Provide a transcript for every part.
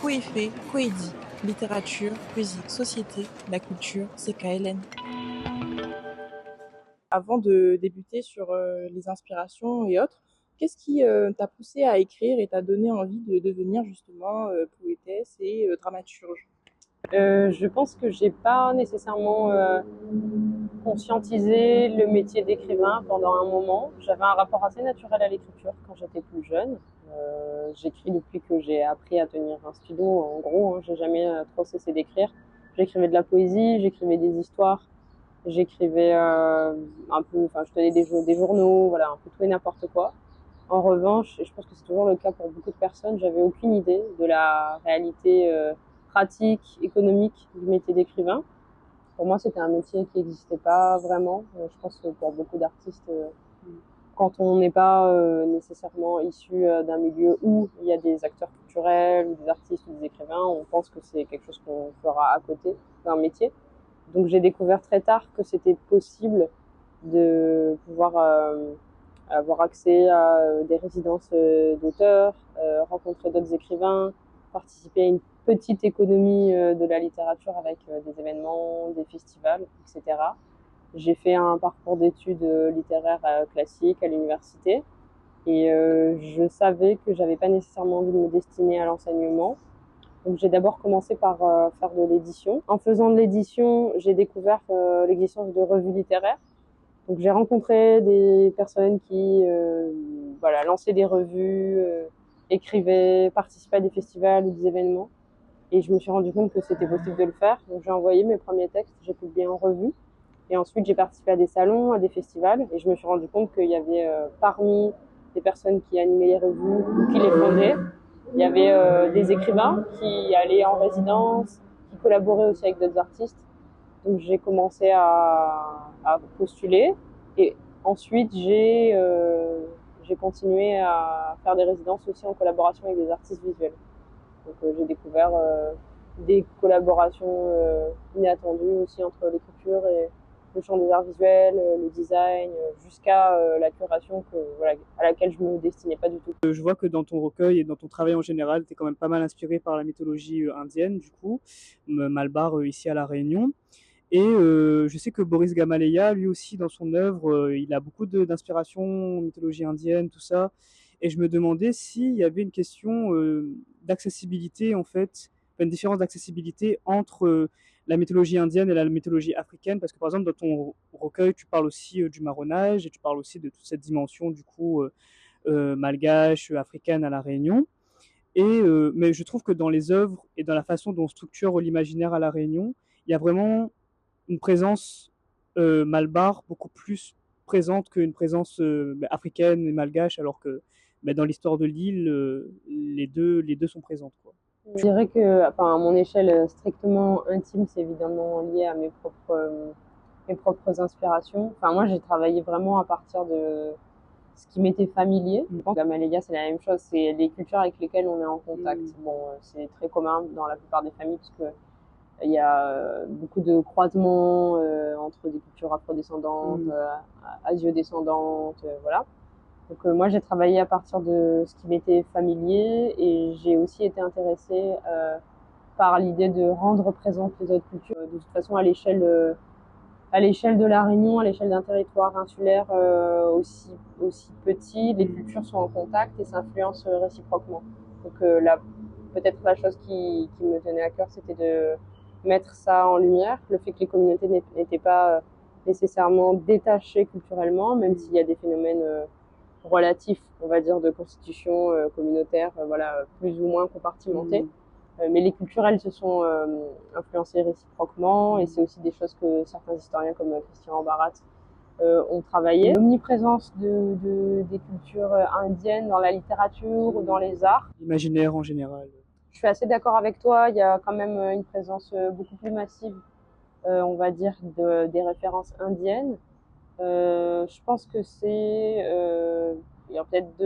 Coeffet, coédit, littérature, poésie, société, la culture, CKLN. Avant de débuter sur les inspirations et autres, qu'est-ce qui t'a poussé à écrire et t'a donné envie de devenir justement poétesse et dramaturge? Je pense que j'ai pas nécessairement conscientisé le métier d'écrivain pendant un moment. J'avais un rapport assez naturel à l'écriture quand j'étais plus jeune. J'écris depuis que j'ai appris à tenir un stylo. En gros, hein, j'ai jamais trop cessé d'écrire. J'écrivais de la poésie, j'écrivais des histoires, j'écrivais un peu, enfin, je tenais des journaux, voilà, un peu tout et n'importe quoi. En revanche, et je pense que c'est toujours le cas pour beaucoup de personnes, j'avais aucune idée de la réalité pratique, économique du métier d'écrivain. Pour moi, c'était un métier qui n'existait pas vraiment. Je pense que pour beaucoup d'artistes, quand on n'est pas nécessairement issu d'un milieu où il y a des acteurs culturels ou des artistes ou des écrivains, on pense que c'est quelque chose qu'on fera à côté d'un métier. Donc j'ai découvert très tard que c'était possible de pouvoir avoir accès à des résidences d'auteurs, rencontrer d'autres écrivains, participer à une petite économie de la littérature avec des événements, des festivals, etc. J'ai fait un parcours d'études littéraires classiques à l'université et je savais que j'avais pas nécessairement envie de me destiner à l'enseignement. Donc j'ai d'abord commencé par faire de l'édition. En faisant de l'édition, j'ai découvert l'existence de revues littéraires. Donc j'ai rencontré des personnes qui voilà, lançaient des revues, écrivaient, participaient à des festivals ou des événements. Et je me suis rendu compte que c'était possible de le faire. Donc j'ai envoyé mes premiers textes, j'ai publié en revue. Et ensuite j'ai participé à des salons, à des festivals. Et je me suis rendu compte qu'il y avait parmi les personnes qui animaient les revues ou qui les fondaient, il y avait des écrivains qui allaient en résidence, qui collaboraient aussi avec d'autres artistes. Donc j'ai commencé à postuler et ensuite j'ai continué à faire des résidences aussi en collaboration avec des artistes visuels. Donc j'ai découvert des collaborations inattendues aussi entre l'écriture et le champ des arts visuels, le design, jusqu'à la curation voilà, à laquelle je me destinais pas du tout. Je vois que dans ton recueil et dans ton travail en général, tu es quand même pas mal inspiré par la mythologie indienne, du coup, Malbar ici à La Réunion. Et je sais que Boris Gamaleya, lui aussi, dans son œuvre, il a beaucoup d'inspiration, mythologie indienne, tout ça. Et je me demandais s'il y avait une question d'accessibilité, en fait, une différence d'accessibilité entre la mythologie indienne et la mythologie africaine. Parce que, par exemple, dans ton recueil, tu parles aussi du marronnage et tu parles aussi de toute cette dimension, du coup, malgache, africaine à La Réunion. Mais je trouve que dans les œuvres et dans la façon dont on structure l'imaginaire à La Réunion, il y a vraiment une présence malbar beaucoup plus présente qu'une présence africaine et malgache, alors que dans l'histoire de l'île, les deux sont présentes, quoi. Je dirais que, enfin, à mon échelle strictement intime, c'est évidemment lié à mes propres inspirations. Enfin, moi, j'ai travaillé vraiment à partir de ce qui m'était familier. Je pense que la Malaya, c'est la même chose. C'est les cultures avec lesquelles on est en contact. Bon, c'est très commun dans la plupart des familles parce que il y a beaucoup de croisements entre des cultures afrodescendantes, asio-descendantes, voilà. Donc moi j'ai travaillé à partir de ce qui m'était familier et j'ai aussi été intéressée par l'idée de rendre présentes les autres cultures. De toute façon à l'échelle de la Réunion, à l'échelle d'un territoire insulaire aussi petit, les cultures sont en contact et s'influencent réciproquement. Donc peut-être la chose qui me tenait à cœur, c'était de mettre ça en lumière, le fait que les communautés n'étaient pas nécessairement détachées culturellement, même s'il y a des phénomènes relatifs, on va dire, de constitution communautaire, voilà, plus ou moins compartimentés. Mais les cultures, elles, se sont influencées réciproquement, et c'est aussi des choses que certains historiens comme Christian Barat ont travaillé. L'omniprésence des cultures indiennes dans la littérature ou dans les arts. L'imaginaire en général. Je suis assez d'accord avec toi, il y a quand même une présence beaucoup plus massive, on va dire, des références indiennes. Je pense que il y a peut-être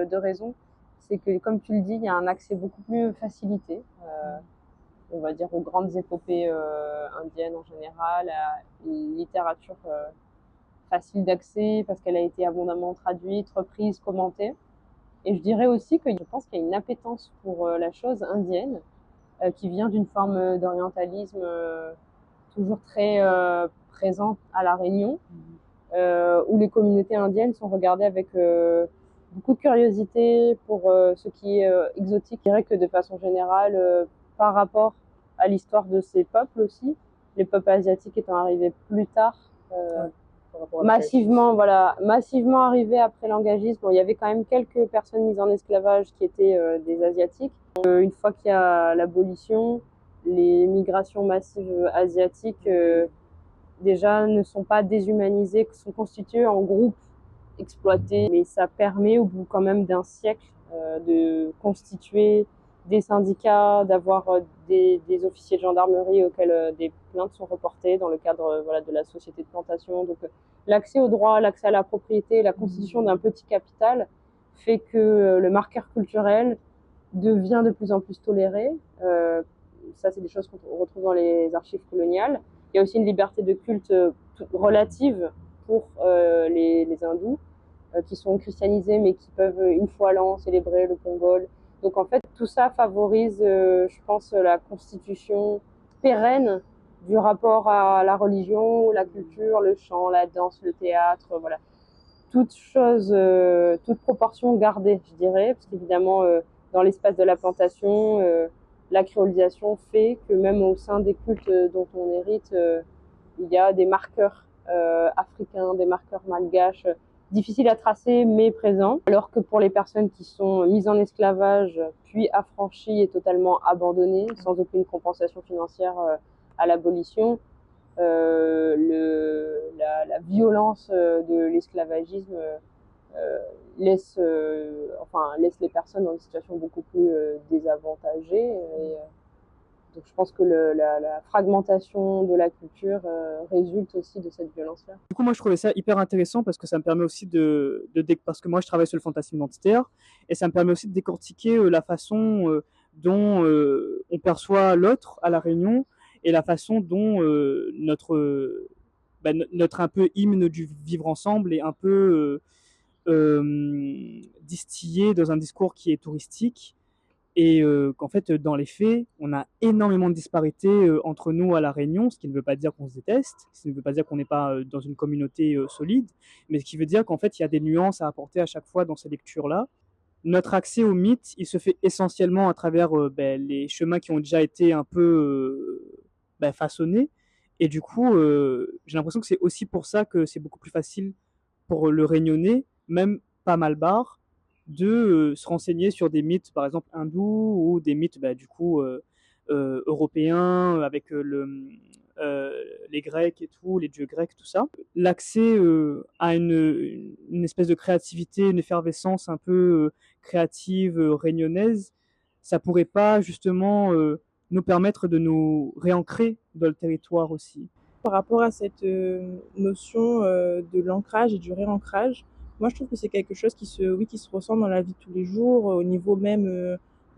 deux raisons. C'est que, comme tu le dis, il y a un accès beaucoup plus facilité, on va dire, aux grandes épopées indiennes en général, à une littérature facile d'accès parce qu'elle a été abondamment traduite, reprise, commentée. Et je dirais aussi que je pense qu'il y a une appétence pour la chose indienne qui vient d'une forme d'orientalisme toujours très présente à La Réunion, où les communautés indiennes sont regardées avec beaucoup de curiosité pour ce qui est exotique. Je dirais que de façon générale, par rapport à l'histoire de ces peuples aussi, les peuples asiatiques étant arrivés plus tard, massivement arrivés après l'engagisme. Bon, il y avait quand même quelques personnes mises en esclavage qui étaient des Asiatiques. Une fois qu'il y a l'abolition, les migrations massives asiatiques déjà ne sont pas déshumanisées, sont constituées en groupes exploités, mais ça permet au bout quand même d'un siècle de constituer des syndicats, d'avoir des officiers de gendarmerie auxquels des plaintes sont reportées dans le cadre de la société de plantation. Donc l'accès au droit, l'accès à la propriété, la constitution d'un petit capital fait que le marqueur culturel devient de plus en plus toléré. Ça, c'est des choses qu'on retrouve dans les archives coloniales. Il y a aussi une liberté de culte relative pour les hindous, qui sont christianisés mais qui peuvent une fois l'an célébrer le Pongol. Donc en fait, tout ça favorise, je pense, la constitution pérenne du rapport à la religion, la culture, le chant, la danse, le théâtre, voilà. Toute chose, toute proportion gardée, je dirais, parce qu'évidemment, dans l'espace de la plantation, la créolisation fait que même au sein des cultes dont on hérite, il y a des marqueurs africains, des marqueurs malgaches, difficiles à tracer mais présents, alors que pour les personnes qui sont mises en esclavage puis affranchies et totalement abandonnées, sans aucune compensation financière à l'abolition, la violence de l'esclavagisme laisse les personnes dans une situation beaucoup plus désavantagée. Donc je pense que la fragmentation de la culture résulte aussi de cette violence-là. Du coup, moi, je trouvais ça hyper intéressant parce que ça me permet aussi parce que moi, je travaille sur le fantasme identitaire et ça me permet aussi de décortiquer la façon dont on perçoit l'autre à La Réunion et la façon dont notre un peu hymne du vivre ensemble est un peu distillé dans un discours qui est touristique et qu'en fait, dans les faits, on a énormément de disparités entre nous à La Réunion, ce qui ne veut pas dire qu'on se déteste, ce qui ne veut pas dire qu'on n'est pas dans une communauté solide, mais ce qui veut dire qu'en fait, il y a des nuances à apporter à chaque fois dans ces lectures-là. Notre accès au mythe, il se fait essentiellement à travers les chemins qui ont déjà été un peu façonnés. Et du coup, j'ai l'impression que c'est aussi pour ça que c'est beaucoup plus facile pour le Réunionnais, même pas malbar, de se renseigner sur des mythes, par exemple hindous, ou des mythes européens, avec les Grecs et tout, les dieux grecs, tout ça. L'accès à une espèce de créativité, une effervescence un peu créative réunionnaise, ça pourrait pas justement nous permettre de nous réancrer dans le territoire aussi. Par rapport à cette notion de l'ancrage et du réancrage, moi je trouve que c'est quelque chose qui se ressent dans la vie de tous les jours, au niveau même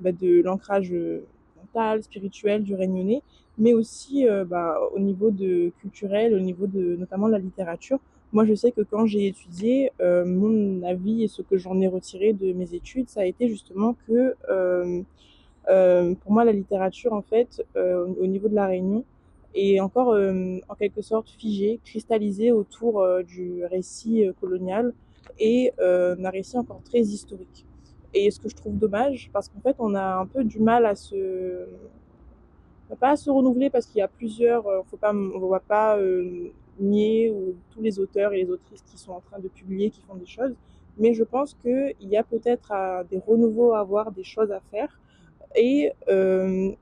de l'ancrage mental, spirituel du Réunionnais, mais aussi au niveau culturel, au niveau de notamment la littérature. Moi je sais que quand j'ai étudié, mon avis et ce que j'en ai retiré de mes études, ça a été justement que pour moi la littérature en fait, au niveau de la Réunion, est encore en quelque sorte figé, cristallisé autour du récit colonial et d'un récit encore très historique. Et ce que je trouve dommage, parce qu'en fait on a un peu du mal pas à se renouveler parce qu'il y a plusieurs, on va pas nier tous les auteurs et les autrices qui sont en train de publier, qui font des choses, mais je pense qu'il y a peut-être des renouveaux à avoir, des choses à faire. Et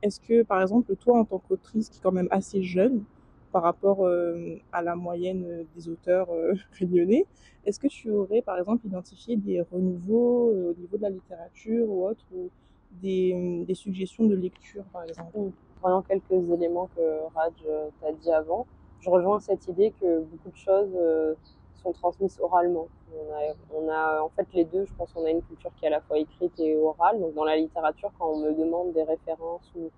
est-ce que, par exemple, toi, en tant qu'autrice, qui est quand même assez jeune par rapport à la moyenne des auteurs réunionnais, est-ce que tu aurais, par exemple, identifié des renouveaux au niveau de la littérature ou autre, ou des suggestions de lecture, par exemple? Prenant quelques éléments que Raj t'a dit avant, je rejoins cette idée que beaucoup de choses sont transmises oralement. On a en fait les deux, je pense qu'on a une culture qui est à la fois écrite et orale. Donc dans la littérature, quand on me demande des références ou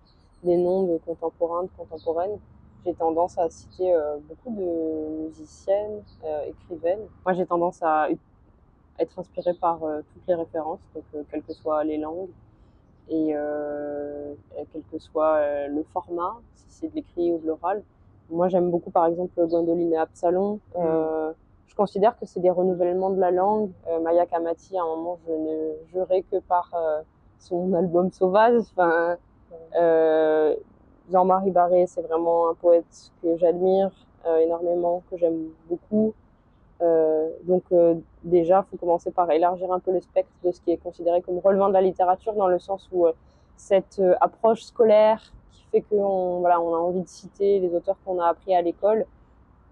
des noms de contemporains, de contemporaines, j'ai tendance à citer beaucoup de musiciennes, écrivaines. Moi j'ai tendance à être inspirée par toutes les références, donc quelles que soient les langues. et quel que soit le format, si c'est de l'écrit ou de l'oral. Moi, j'aime beaucoup, par exemple, Gwendoline et Absalom. Je considère que c'est des renouvellements de la langue. Maya Kamati, à un moment, je ne jurais que par son album Sauvage. Enfin, Jean-Marie Barré, c'est vraiment un poète que j'admire énormément, que j'aime beaucoup. Déjà, il faut commencer par élargir un peu le spectre de ce qui est considéré comme relevant de la littérature, dans le sens où cette approche scolaire qui fait qu'on a envie de citer les auteurs qu'on a appris à l'école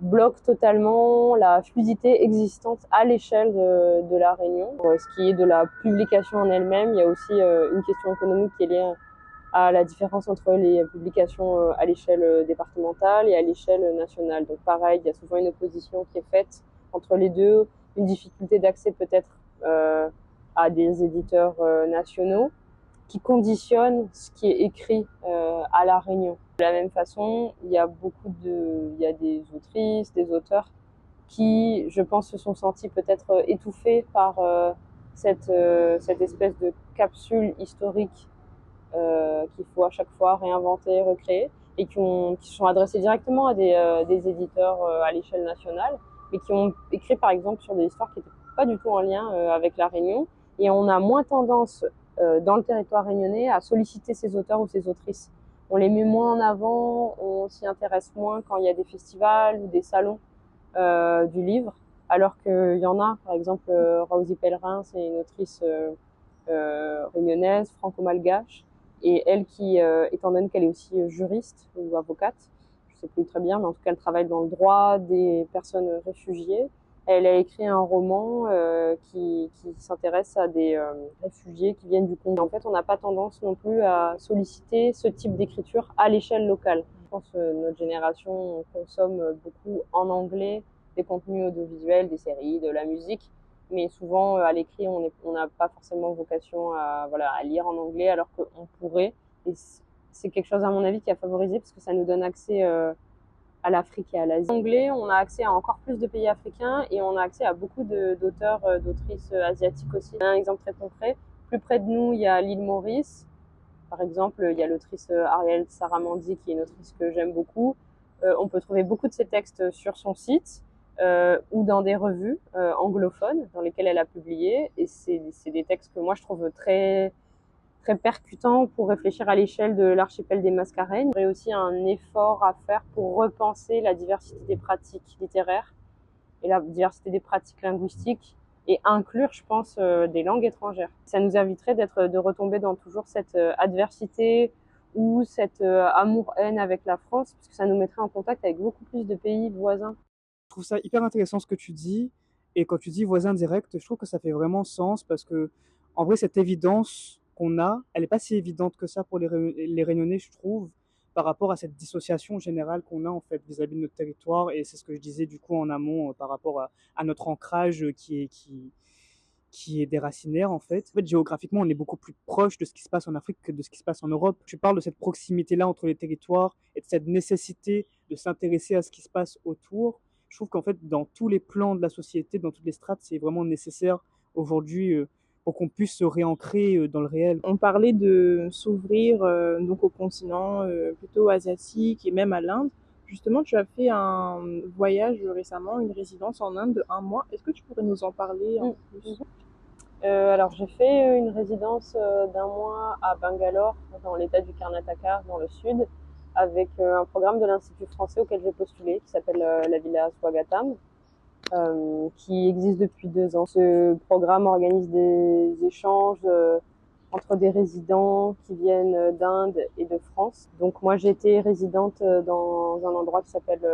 bloque totalement la fluidité existante à l'échelle de la Réunion. Ce qui est de la publication en elle-même, il y a aussi une question économique qui est liée à la différence entre les publications à l'échelle départementale et à l'échelle nationale. Donc pareil, il y a souvent une opposition qui est faite entre les deux, une difficulté d'accès peut-être à des éditeurs nationaux qui conditionnent ce qui est écrit à La Réunion. De la même façon, il y a des autrices, des auteurs qui, je pense, se sont sentis peut-être étouffés par cette espèce de capsule historique qu'il faut à chaque fois réinventer, recréer, et qui sont adressés directement à des éditeurs à l'échelle nationale, mais qui ont écrit par exemple sur des histoires qui n'étaient pas du tout en lien avec La Réunion. Et on a moins tendance dans le territoire réunionnais à solliciter ces auteurs ou ces autrices. On les met moins en avant, on s'y intéresse moins quand il y a des festivals ou des salons du livre, alors qu'il y en a, par exemple Rosie Pellerin, c'est une autrice réunionnaise, franco-malgache, et elle qui, étant donné qu'elle est aussi juriste ou avocate, je ne sais plus très bien, mais en tout cas elle travaille dans le droit des personnes réfugiées, elle a écrit un roman qui s'intéresse à des réfugiés qui viennent du Congo. En fait, on n'a pas tendance non plus à solliciter ce type d'écriture à l'échelle locale. Je pense que notre génération consomme beaucoup en anglais des contenus audiovisuels, des séries, de la musique, mais souvent à l'écrit, on n'a pas forcément vocation à lire en anglais, alors qu'on pourrait. Et c'est quelque chose, à mon avis, qui a favorisé, parce que ça nous donne accès à l'Afrique et à l'Asie. En anglais, on a accès à encore plus de pays africains, et on a accès à beaucoup d'auteurs, d'autrices asiatiques aussi. Un exemple très concret, plus près de nous, il y a l'île Maurice. Par exemple, il y a l'autrice Ariel Saramandi, qui est une autrice que j'aime beaucoup. On peut trouver beaucoup de ses textes sur son site ou dans des revues anglophones dans lesquelles elle a publié. Et c'est des textes que moi je trouve très, très percutants pour réfléchir à l'échelle de l'archipel des Mascareignes. Il y aurait aussi un effort à faire pour repenser la diversité des pratiques littéraires et la diversité des pratiques linguistiques, et inclure, je pense, des langues étrangères. Ça nous éviterait de retomber dans toujours cette adversité ou cette amour-haine avec la France, parce que ça nous mettrait en contact avec beaucoup plus de pays voisins. Je trouve ça hyper intéressant ce que tu dis. Et quand tu dis voisin direct, je trouve que ça fait vraiment sens parce que, en vrai, cette évidence qu'on a, elle n'est pas si évidente que ça pour les Réunionnais, je trouve, par rapport à cette dissociation générale qu'on a en fait vis-à-vis de notre territoire. Et c'est ce que je disais du coup en amont par rapport à notre ancrage qui est déracinaire en fait. En fait, géographiquement, on est beaucoup plus proche de ce qui se passe en Afrique que de ce qui se passe en Europe. Tu parles de cette proximité-là entre les territoires et de cette nécessité de s'intéresser à ce qui se passe autour. Je trouve qu'en fait, dans tous les plans de la société, dans toutes les strates, c'est vraiment nécessaire aujourd'hui pour qu'on puisse se réancrer dans le réel. On parlait de s'ouvrir donc au continent plutôt asiatique et même à l'Inde. Justement, tu as fait un voyage récemment, une résidence en Inde de 1 mois. Est-ce que tu pourrais nous en parler un peu plus? Alors j'ai fait une résidence d'1 mois à Bangalore, dans l'état du Karnataka, dans le sud, avec un programme de l'Institut français auquel j'ai postulé, qui s'appelle la Villa Swagatam, qui existe depuis 2 ans. Ce programme organise des échanges entre des résidents qui viennent d'Inde et de France. Donc moi j'étais résidente dans un endroit qui s'appelle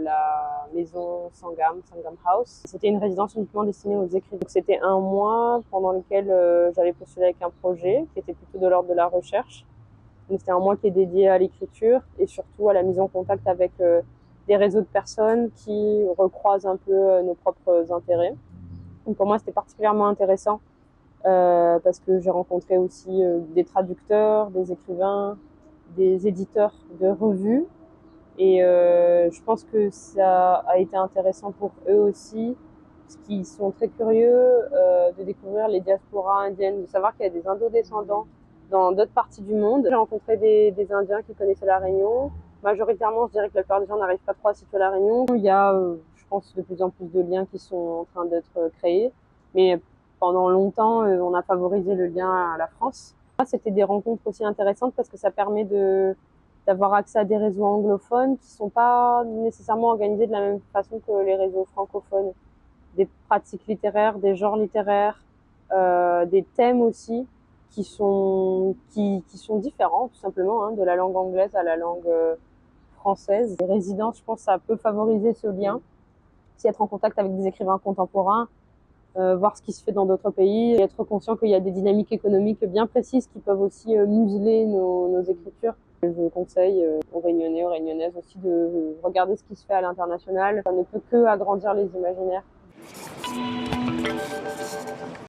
la maison Sangam House. C'était une résidence uniquement destinée aux écrivains. Donc c'était 1 mois pendant lequel j'avais postulé avec un projet qui était plutôt de l'ordre de la recherche. Donc c'était 1 mois qui est dédié à l'écriture et surtout à la mise en contact avec des réseaux de personnes qui recroisent un peu nos propres intérêts. Donc pour moi c'était particulièrement intéressant parce que j'ai rencontré aussi des traducteurs, des écrivains, des éditeurs de revues, et je pense que ça a été intéressant pour eux aussi, parce qu'ils sont très curieux de découvrir les diasporas indiennes, de savoir qu'il y a des indodescendants dans d'autres parties du monde. J'ai rencontré des Indiens qui connaissaient la Réunion. Majoritairement, je dirais que la plupart des gens n'arrivent pas trop à situer la Réunion. Il y a, je pense, de plus en plus de liens qui sont en train d'être créés. Mais pendant longtemps, on a favorisé le lien à la France. C'était des rencontres aussi intéressantes parce que ça permet d'avoir accès à des réseaux anglophones qui sont pas nécessairement organisés de la même façon que les réseaux francophones. Des pratiques littéraires, des genres littéraires, des thèmes aussi qui sont différents tout simplement, hein, de la langue anglaise à la langue française. Les résidences, je pense, ça peut favoriser ce lien, aussi être en contact avec des écrivains contemporains, voir ce qui se fait dans d'autres pays, et être conscient qu'il y a des dynamiques économiques bien précises qui peuvent aussi museler nos écritures. Je conseille aux Réunionnais, aux Réunionnaises aussi de regarder ce qui se fait à l'international. Ça ne peut que agrandir les imaginaires.